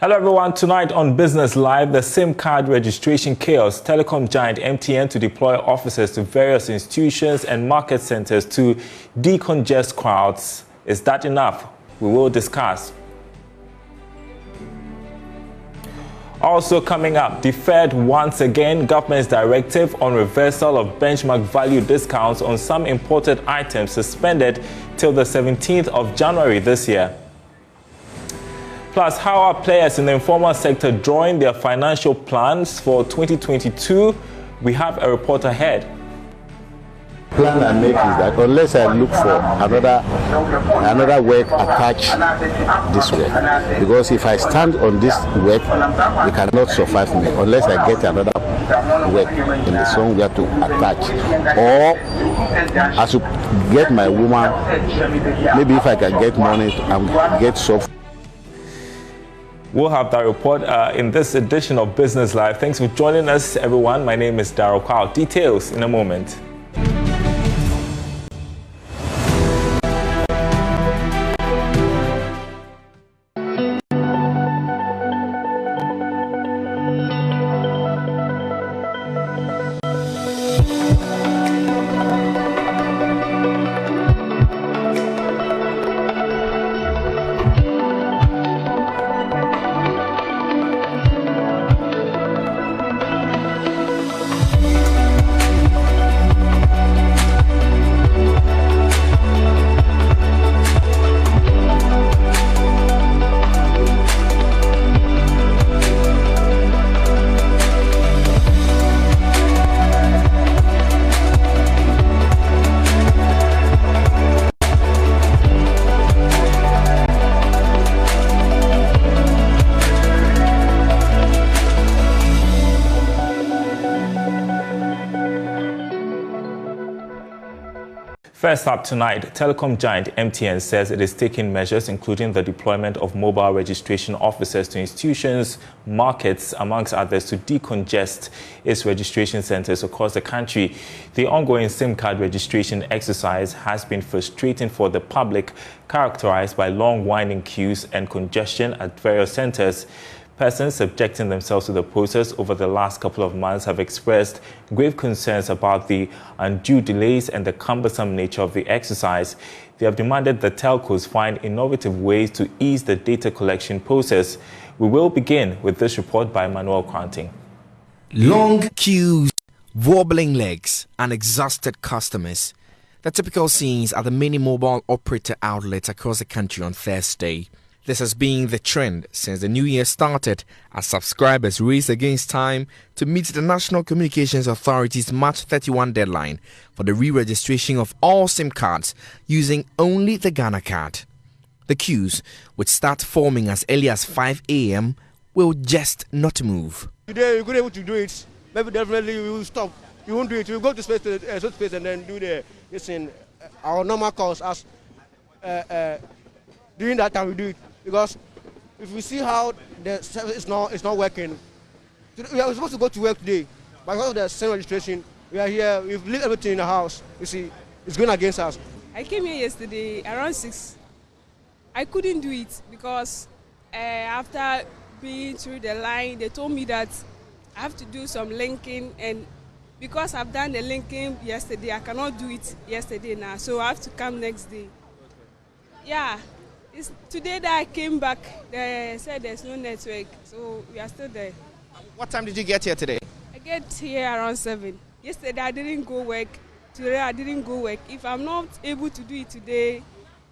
Hello everyone, tonight on Business Live, the SIM card registration chaos, telecom giant MTN to deploy officers to various institutions and market centers to decongest crowds. Is that enough? We will discuss. Also coming up, deferred once again, government's directive on reversal of benchmark value discounts on some imported items suspended till the 17th of January this year. Plus, how are players in the informal sector drawing their financial plans for 2022? We have a report ahead. The plan I make is that unless I look for another work attached this work, because if I stand on this work, it cannot survive me unless I get another work in the song we have to attach, or I should get my woman. Maybe if I can get money and get soft. We'll have that report in this edition of Business Live. Thanks for joining us, everyone. My name is Daryl Kwao. Details in a moment. First up tonight, telecom giant MTN says it is taking measures including the deployment of mobile registration officers to institutions, markets, amongst others, to decongest its registration centers across the country. The ongoing SIM card registration exercise has been frustrating for the public, characterized by long winding queues and congestion at various centers. Persons subjecting themselves to the process over the last couple of months have expressed grave concerns about the undue delays and the cumbersome nature of the exercise. They have demanded that telcos find innovative ways to ease the data collection process. We will begin with this report by Manuel Kranting. Long queues, wobbling legs, and exhausted customers. The typical scenes at the many mobile operator outlets across the country on Thursday. This has been the trend since the new year started, as subscribers race against time to meet the National Communications Authority's March 31 deadline for the re-registration of all SIM cards using only the Ghana card. The queues, which start forming as early as 5 a.m., will just not move. Today you're able to do it. Maybe definitely we will stop. You won't do it. We'll go to space and then do our normal calls as during that time we do it. Because if we see how the service is not working, we are supposed to go to work today, but because of the SIM registration, we are here, we've left everything in the house. You see, it's going against us. I came here yesterday around 6. I couldn't do it because after being through the line, they told me that I have to do some linking, and because I've done the linking yesterday, I cannot do it yesterday now, so I have to come next day. Yeah. It's today that I came back, they said there's no network, so we are still there. What time did you get here today? I get here around 7. Yesterday I didn't go work, today I didn't go work. If I'm not able to do it today,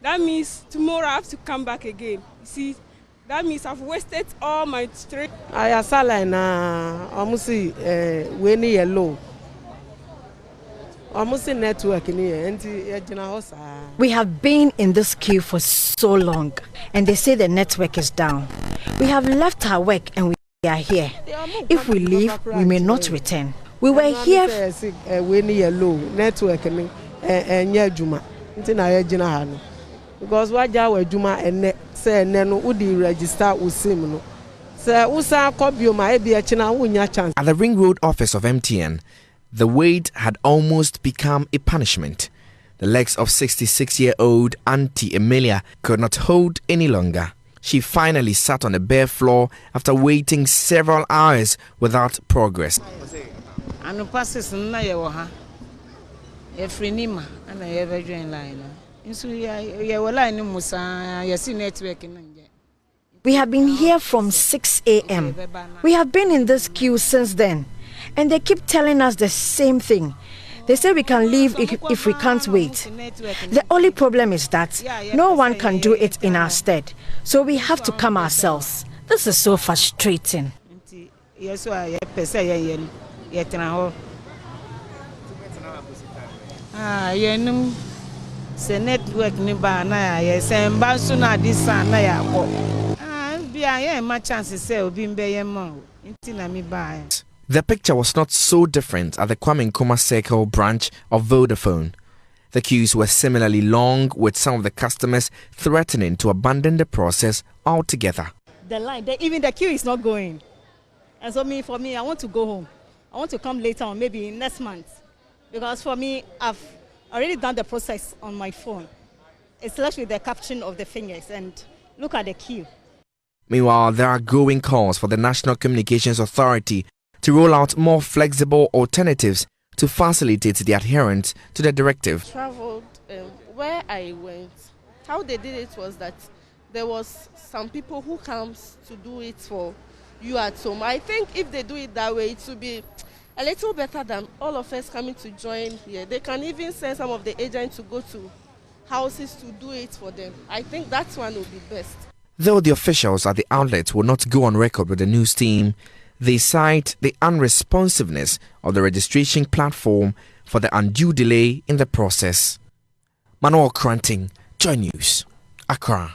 that means tomorrow I have to come back again. You see, that means I've wasted all my strength. I asala na amusi weni yellow. We have been in this queue for so long, and they say the network is down. We have left our work and we are here. If we leave, we may not return. We were here. Because what Jawa Juma and say Neno Udi register Usimno. Sir Usa Kobio my be chance. At the Ring Road office of MTN, the wait had almost become a punishment. The legs of 66-year-old Auntie Emilia could not hold any longer. She finally sat on the bare floor after waiting several hours without progress. We have been here from 6 a.m. We have been in this queue since then, and they keep telling us the same thing. They say we can leave if we can't wait. The only problem is that no one can do it in our stead, so we have to come ourselves. This is so frustrating. The picture was not so different at the Kwame Nkrumah Circle branch of Vodafone. The queues were similarly long, with some of the customers threatening to abandon the process altogether. The line, even the queue is not going. And so for me, I want to go home. I want to come later on, maybe next month. Because for me, I've already done the process on my phone. It's left with the caption of the fingers, and look at the queue. Meanwhile, there are growing calls for the National Communications Authority to roll out more flexible alternatives to facilitate the adherence to the directive. Traveled where I went. How they did it was that there was some people who comes to do it for you at home. I think if they do it that way, it will be a little better than all of us coming to join here. They can even send some of the agents to go to houses to do it for them. I think that one will be best. Though the officials at the outlet will not go on record with the news team, they cite the unresponsiveness of the registration platform for the undue delay in the process. Manuel Cranting, JoyNews, Accra.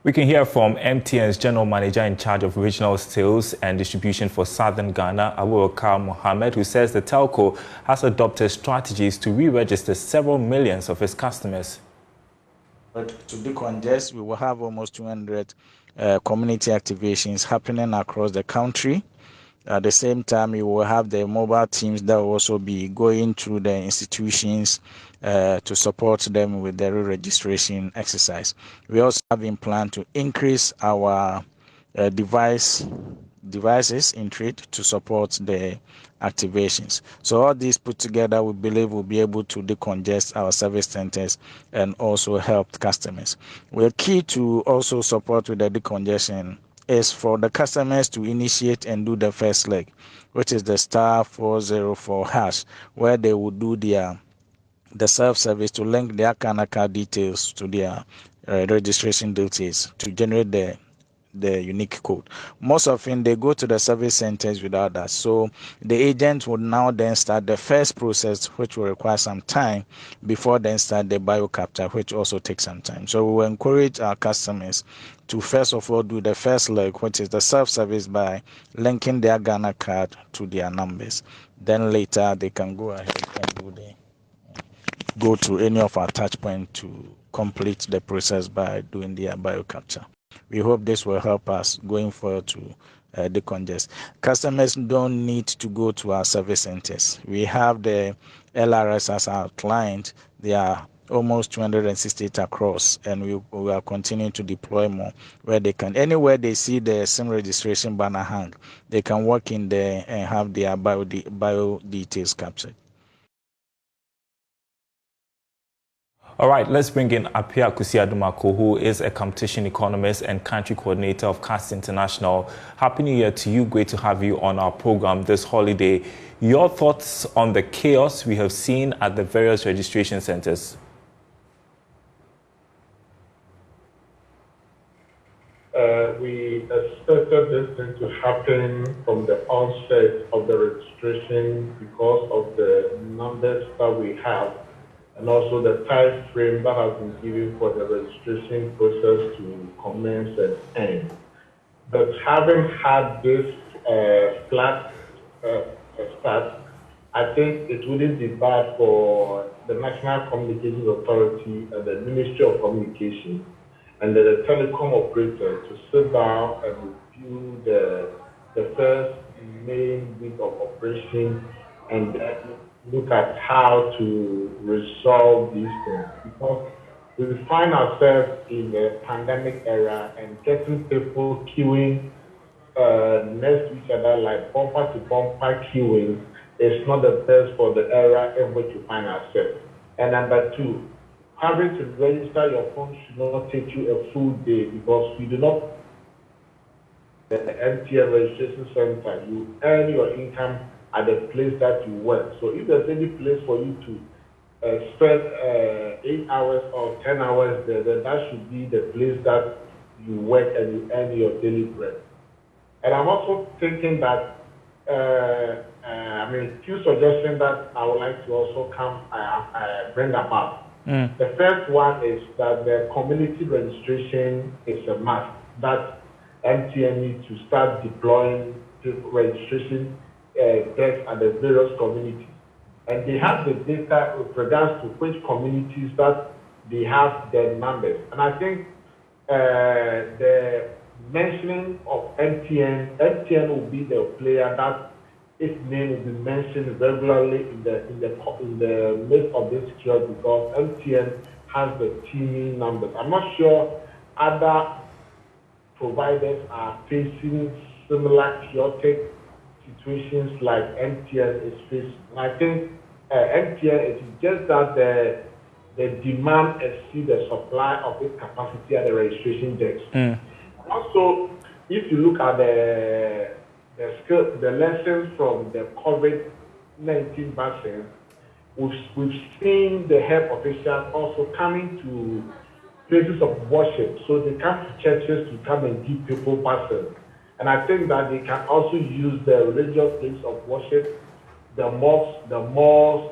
We can hear from MTN's General Manager in charge of regional sales and distribution for Southern Ghana, Abubakar Mohammed, who says the telco has adopted strategies to re-register several millions of its customers. But to decongest, we will have almost 200 community activations happening across the country. At the same time, we will have the mobile teams that will also be going through the institutions to support them with the re-registration exercise. We also have in plan to increase our devices in trade to support the activations. So all these put together, we believe we'll be able to decongest our service centers and also help customers. We're key to also support with the decongestion is for the customers to initiate and do the first leg, which is the *404#, where they will do the self-service to link their Ghana card details to their registration details to generate the unique code. Most often they go to the service centers without that. So the agent would now then start the first process, which will require some time before then start the biocapture, which also takes some time. So we will encourage our customers to first of all do the first leg, which is the self-service by linking their Ghana card to their numbers. Then later they can go ahead and go to any of our touch points to complete the process by doing their biocapture. We hope this will help us going forward to decongest. Customers don't need to go to our service centers. We have the LRS as our client. They are almost 268 across, and we are continuing to deploy more where they can. Anywhere they see the SIM registration banner hang, they can walk in there and have their bio details captured. All right, let's bring in Apia Kusiadumako, who is a competition economist and country coordinator of CAST International. Happy New Year to you. Great to have you on our program this holiday. Your thoughts on the chaos we have seen at the various registration centers? We expected this thing to happen from the onset of the registration because of the numbers that we have, and also the time frame that has been given for the registration process to commence and end. But having had this flat start, I think it wouldn't be bad for the National Communications Authority and the Ministry of Communication and the telecom operator to sit down and review the first main week of operation and then look at how to resolve these things. Because we find ourselves in the pandemic era and getting people queuing next to each other like bumper to bumper queuing is not the best for the era in which we find ourselves. And number two, having to register your phone should not take you a full day because you do not the MTN registration center, you earn your income at the place that you work. So if there's any place for you to spend 8 hours or 10 hours there, then that should be the place that you work and you earn your daily bread. And I'm also thinking that, few suggestions that I would like to also bring about. The first one is that the community registration is a must. That MTN needs to start deploying the registration desks at the various communities. And they have the data with regards to which communities that they have their numbers. And I think the mentioning of MTN will be the player that its name will be mentioned regularly in the midst of this security because MTN has the teaming numbers. I'm not sure other providers are facing similar chaotic situations like MTN is facing. And I think MTN, it is just that the demand exceeds the supply of its capacity at the registration desks. Also, if you look at the lessons from the COVID-19 vaccine, we've seen the health officials also coming to places of worship. So they come to churches to come and give people vaccine. And I think that they can also use the religious places of worship, the mosques,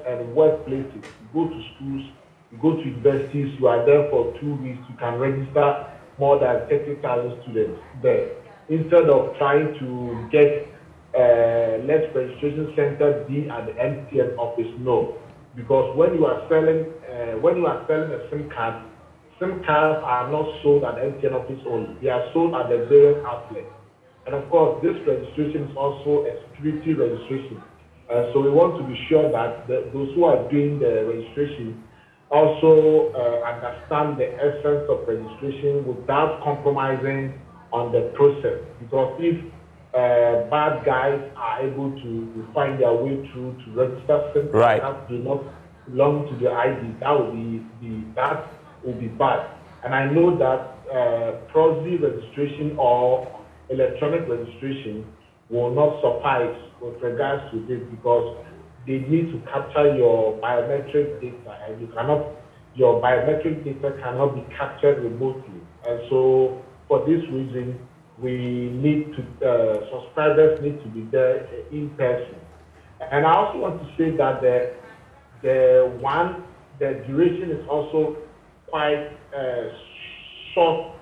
and workplaces. You go to schools, you go to universities, you are there for 2 weeks, you can register more than 30,000 students there. Instead of trying to get let registration center be at the MTN office, no. Because when you are selling a SIM card, SIM cards are not sold at the MTN office only. They are sold at the various outlets. And of course, this registration is also a security registration. So we want to be sure that those who are doing the registration also understand the essence of registration without compromising on the process. Because if bad guys are able to find their way through to register SIM cards that do not belong to the ID, that will be bad. And I know that proxy registration or electronic registration will not suffice with regards to this because they need to capture your biometric data, and your biometric data cannot be captured remotely. And so, for this reason, we need to subscribers need to be there in person. And I also want to say that the duration is also quite short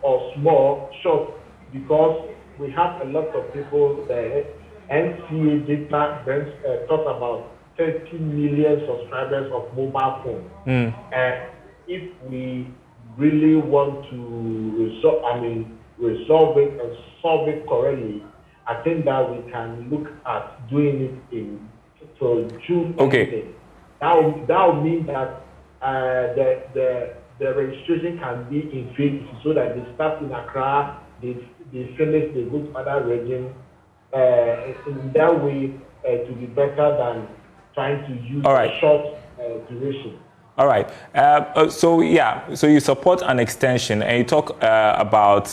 because we have a lot of people there. NCA data talks about 30 million subscribers of mobile phones. And if we really want to resolve it and solve it correctly, I think that we can look at doing it for June. Okay. That will mean that the registration can be in phases so that they start in Accra, they finish, they go to other regions. In that way, to be better than trying to use a short duration. All right. So you support an extension, and you talk about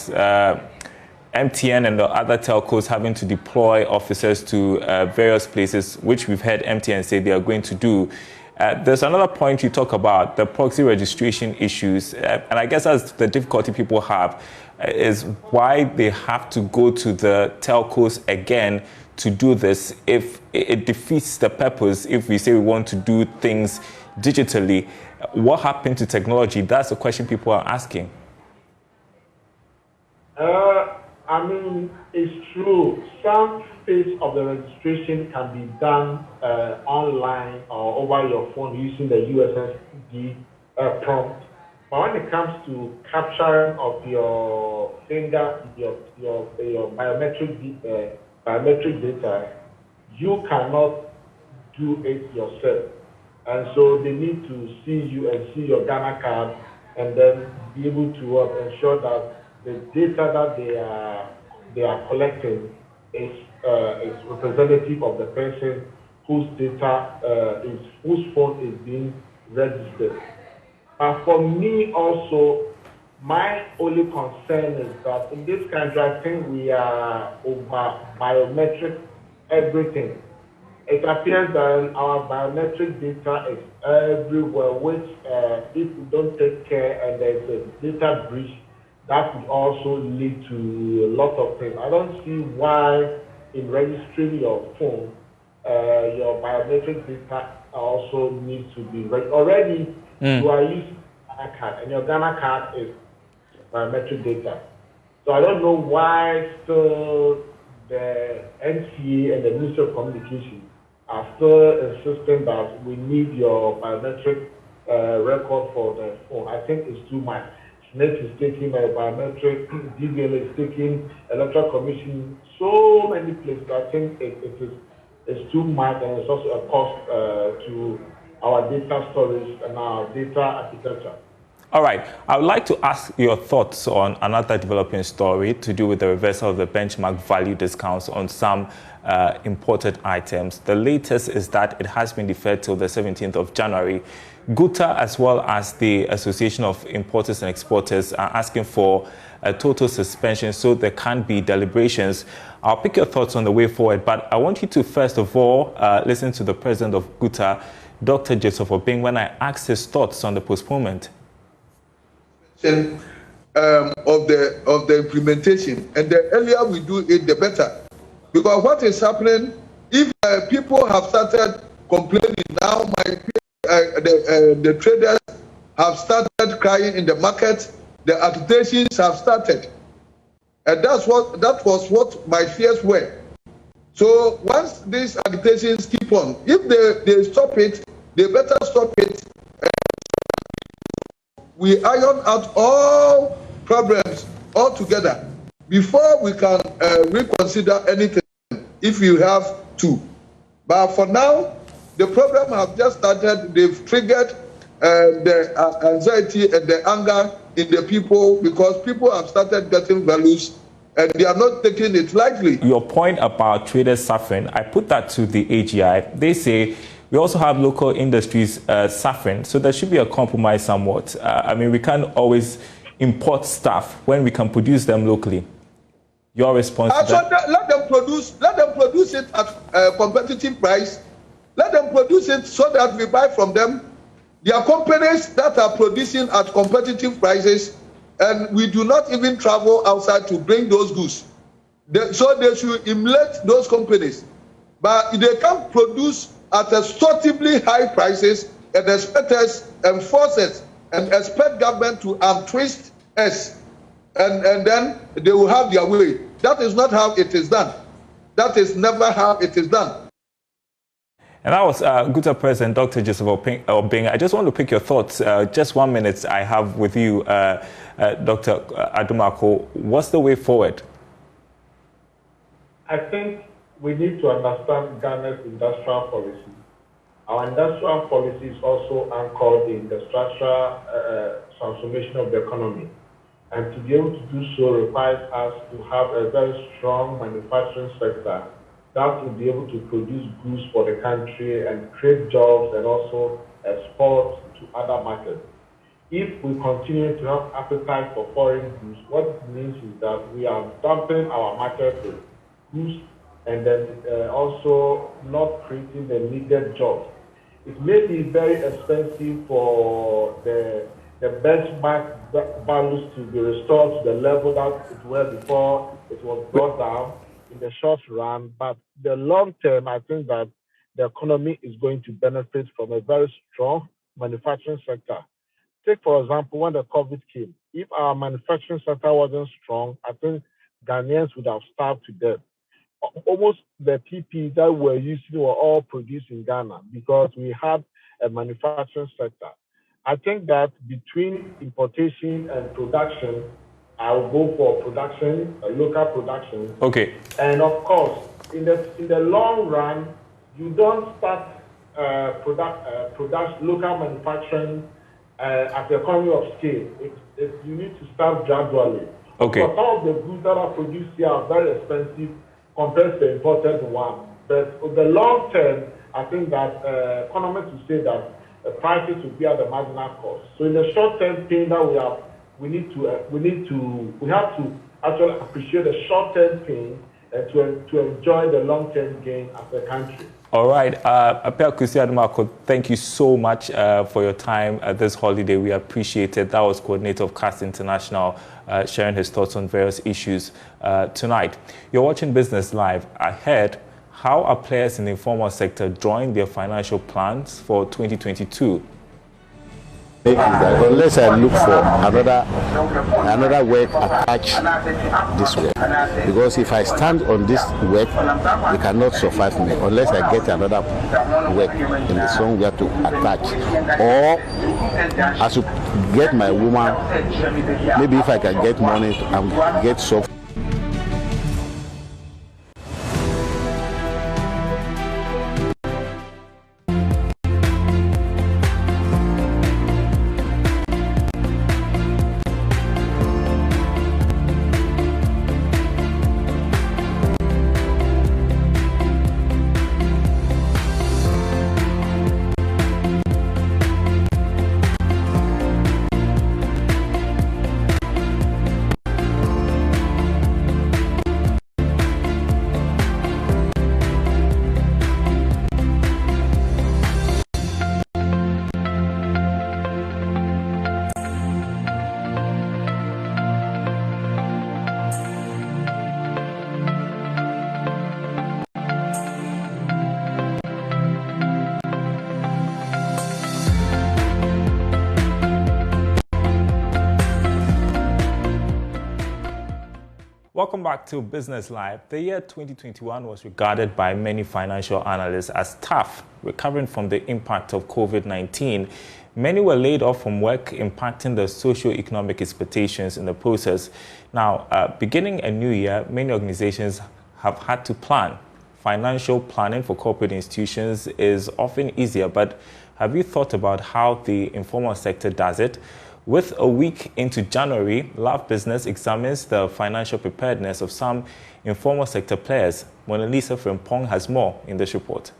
MTN and the other telcos having to deploy officers to various places, which we've heard MTN say they are going to do. There's another point you talk about, the proxy registration issues, and I guess that's the difficulty people have, is why they have to go to the telcos again to do this if it defeats the purpose. If we say we want to do things digitally, what happened to technology? That's the question people are asking. It's true. Some phase of the registration can be done online or over your phone using the USSD prompt. But when it comes to capturing of your finger, your biometric data, you cannot do it yourself. And so they need to see you and see your Ghana card and then be able to ensure that the data that they are collecting is representative of the person whose data whose phone is being registered. For me also, my only concern is that in this country, I think we are over biometric everything. It appears that our biometric data is everywhere, which if we don't take care and there's a data breach, that could also lead to a lot of things. I don't see why in registering your phone, your biometric data also needs to be already. You are using Ghana card, and your Ghana card is biometric data. So I don't know why still the NCA and the Ministry of Communication are still insisting that we need your biometric record for the phone. I think it's too much. SNET is taking biometric, DVL is taking, Electoral Commission, so many places. I think it's too much, and it's also a cost to our data storage and our data architecture. All right. I would like to ask your thoughts on another developing story to do with the reversal of the benchmark value discounts on some imported items. The latest is that it has been deferred till the 17th of January. GUTA, as well as the Association of Importers and Exporters, are asking for a total suspension so there can be deliberations. I'll pick your thoughts on the way forward, but I want you to first of all listen to the president of GUTA, Dr. Joseph Obeng, when I asked his thoughts on the postponement. Of the implementation, and the earlier we do it, the better. Because what is happening, if people have started complaining now, the traders have started crying in the market, the agitations have started, and that was what my fears were. So once these agitations keep on, if they stop it, they better stop it. We iron out all problems altogether before we can reconsider anything, if you have to. But for now, the problem have just started. They've triggered the anxiety and the anger in the people, because people have started getting values and they are not taking it lightly. Your point about traders suffering, I put that to the AGI. They say we also have local industries suffering, so there should be a compromise somewhat. I mean, we can't always import stuff when we can produce them locally. Your response to that? Let them produce it at a competitive price. Let them produce it so that we buy from them. There are companies that are producing at competitive prices, and we do not even travel outside to bring those goods. So they should emulate those companies. But they can't produce at extorsively high prices and expect us and force us and expect government to twist us, and then they will have their way. That is not how it is done. That is never how it is done. And that was GUTA President Dr. Joseph Obeng. I just want to pick your thoughts. Just 1 minute I have with you, Dr. Adumako. What's the way forward? I think we need to understand Ghana's industrial policy. Our industrial policy is also anchored in the structural transformation of the economy. And to be able to do so requires us to have a very strong manufacturing sector that will be able to produce goods for the country and create jobs and also export to other markets. If we continue to have appetite for foreign goods, what it means is that we are dumping our market with goods and then also not creating the needed jobs. It may be very expensive for the benchmark values to be restored to the level that it was before it was brought down in the short run, but the long term, I think that the economy is going to benefit from a very strong manufacturing sector. Take, for example, when the COVID came, if our manufacturing sector wasn't strong, I think Ghanaians would have starved to death. Almost the PPE that we're using were all produced in Ghana because we had a manufacturing sector. I think that between importation and production, I'll go for production, local production. Okay. And of course, in the long run, you don't start local manufacturing at the economy of scale. You need to start gradually. Okay. But some of the goods that are produced here are very expensive compared to the imported one. But in the long term, I think that economists will say that prices will be at the marginal cost. So in the short term thing that we have to actually appreciate the short term thing and to enjoy the long term gain as a country. All right, Apel Kusiadumako, thank you so much for your time this holiday. We appreciate it. That was coordinator of CAST International, sharing his thoughts on various issues tonight. You're watching Business Live. Ahead, how are players in the informal sector drawing their financial plans for 2022? Unless I look for another work attached this work, because if I stand on this work, it cannot survive me unless I get another work in the somewhere to attach, or I should get my woman. Maybe if I can get money and get soft. Welcome back to Business Live. The year 2021 was regarded by many financial analysts as tough, recovering from the impact of COVID-19. Many were laid off from work, impacting the socio-economic expectations in the process. Now, beginning a new year, many organizations have had to plan. Financial planning for corporate institutions is often easier, but have you thought about how the informal sector does it? With a week into January, Love Business examines the financial preparedness of some informal sector players. Mona Lisa Frimpong has more in this report.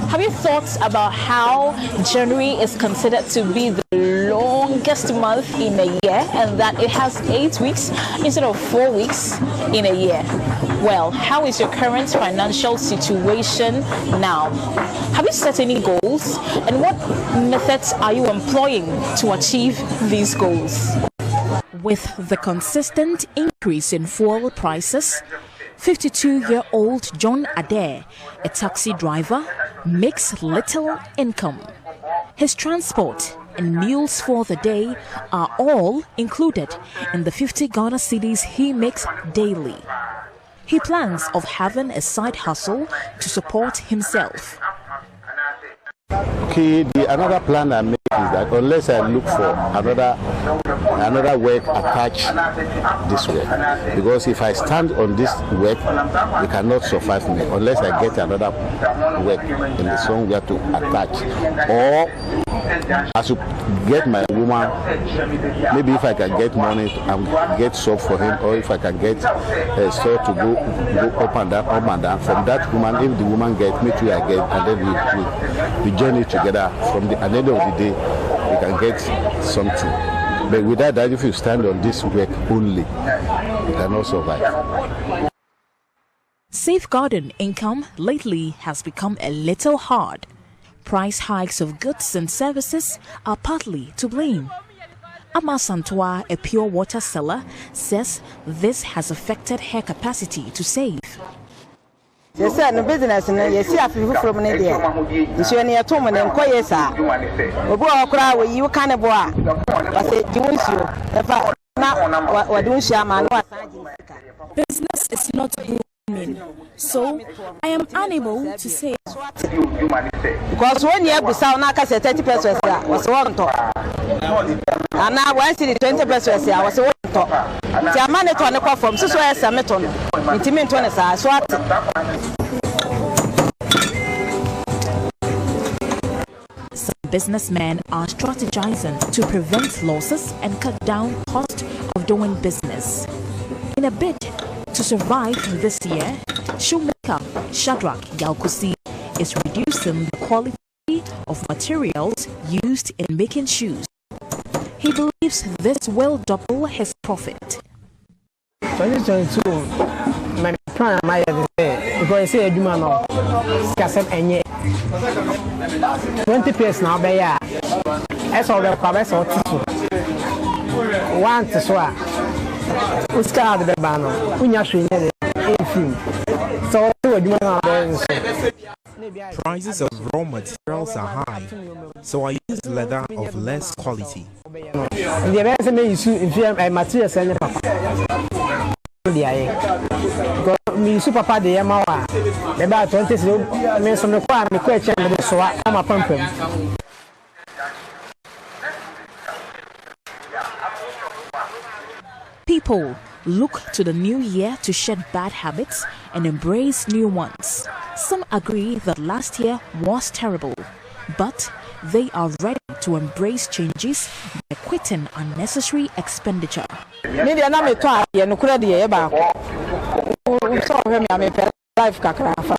Have you thought about how January is considered to be the longest month in a year, and that it has 8 weeks instead of 4 weeks in a year? Well, how is your current financial situation now? Have you set any goals, and what methods are you employing to achieve these goals? With the consistent increase in fuel prices, 52-year-old John Adair, a taxi driver, makes little income. His transport and meals for the day are all included in the 50 Ghana cedis he makes daily. He plans of having a side hustle to support himself. Okay, another plan I make is that unless I look for another work attached this work, because if I stand on this work, it cannot survive me unless I get another work in the somewhere to attach, or I should get my woman. Maybe if I can get money and get soap for him, or if I can get a store to go up and down. From that woman, if the woman gets me too, I get, and then we journey together. From the end of the day, we can get something. But without that, if you stand on this work only, you cannot survive. Safeguarding income lately has become a little hard. Price hikes of goods and services are partly to blame. Ama Santoa, a pure water seller, says this has affected her capacity to save. Yes, sir, no business, yes, I feel from India. You see, any atonement and quiet, sir. Obo cry with you kind of boy. I said, you want you. If I not what don't share man. Business is not booming, so I am unable to say. Because when you have the sound, I can say 30% was one talk. And now I see the 20% I was one talk. The man at 1 from so as a meton. Intimate 20 swat. businessmen are strategizing to prevent losses and cut down cost of doing business. In a bid to survive this year, shoemaker Shadrach Yalkusi is reducing the quality of materials used in making shoes. He believes this will double his profit. 2022, my plan is because say adwuma no skasem enye 20 pairs now be ya eso be kwa be so tiso want so a uska de be ba no unya hwe nye de film so adwuma na be so. Prices of raw materials are high, so I use leather of less quality. The best me use materials any papa. Me super papa de yamawa. The about 20 me so me kwa me kwa chen me so am apampam. People look to the new year to shed bad habits and embrace new ones. Some agree that last year was terrible, but they are ready to embrace changes by quitting unnecessary expenditure. Media na me to aye no kura de ye ba ko. So hwe me pe life kakra fa.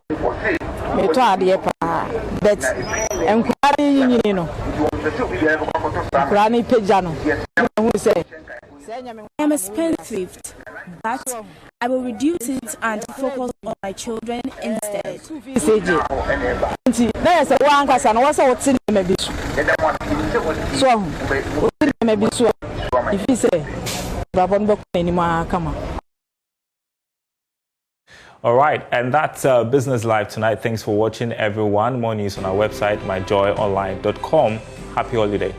Me to ade pa but enkwari yinyi no. Kura ni peja no. Hu say I am a spendthrift, but I will reduce it and focus on my children instead. All right, and that's Business Live tonight. Thanks for watching, everyone. More news on our website, myjoyonline.com. Happy holiday.